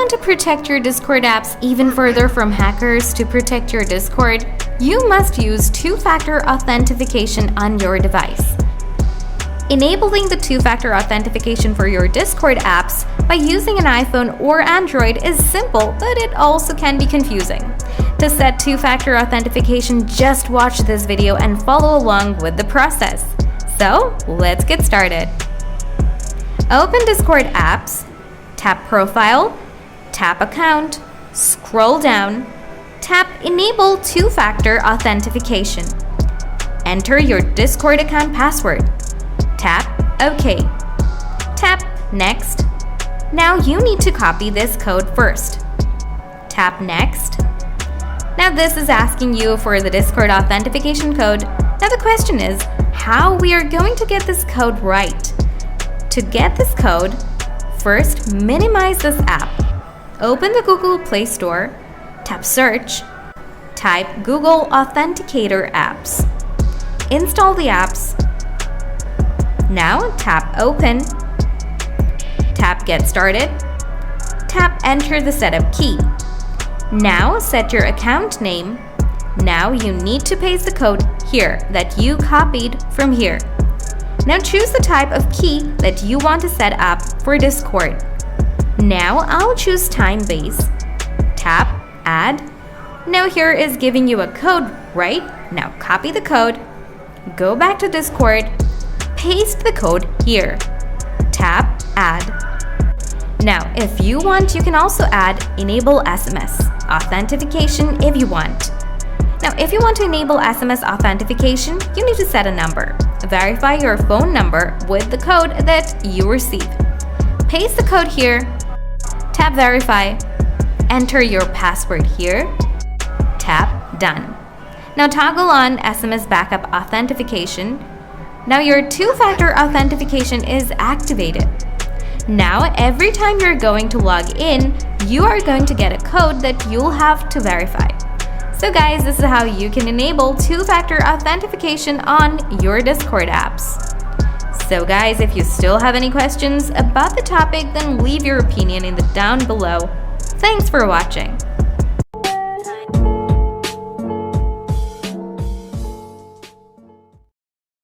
want to protect your Discord apps even further from hackers to protect your Discord, you must use two-factor authentication on your device. Enabling the two-factor authentication for your Discord apps by using an iPhone or Android is simple, but it also can be confusing. To set two-factor authentication, just watch this video and follow along with the process. So, let's get started. Open Discord apps, tap Profile, tap Account, scroll down, tap Enable two-factor authentication. Enter your Discord account password. Tap OK. Tap Next. Now you need to copy this code first. Tap Next. Now this is asking you for the Discord authentication code. Now the question is how we are going to get this code right. To get this code, first minimize this app. Open the Google Play Store, tap Search, type Google Authenticator apps. Install the apps. Now tap Open, tap Get Started, tap Enter the setup key. Now set your account name. Now you need to paste the code here that you copied from here. Now choose the type of key that you want to set up for Discord. Now I'll choose time-based. Tap Add. Now here is giving you a code, right? Now copy the code, go back to Discord, paste the code here. Tap Add. Now, if you want, you can also add Enable SMS authentication if you want. Now, if you want to enable SMS authentication, you need to set a number. Verify your phone number with the code that you receive. Paste the code here. Tap Verify. Enter your password here. Tap Done. Now toggle on SMS backup authentication. Now your two-factor authentication is activated. Now every time you're going to log in, you are going to get a code that you'll have to verify. So guys, this is how you can enable two-factor authentication on your Discord apps. So guys, if you still have any questions about the topic, then leave your opinion in the down below. Thanks for watching.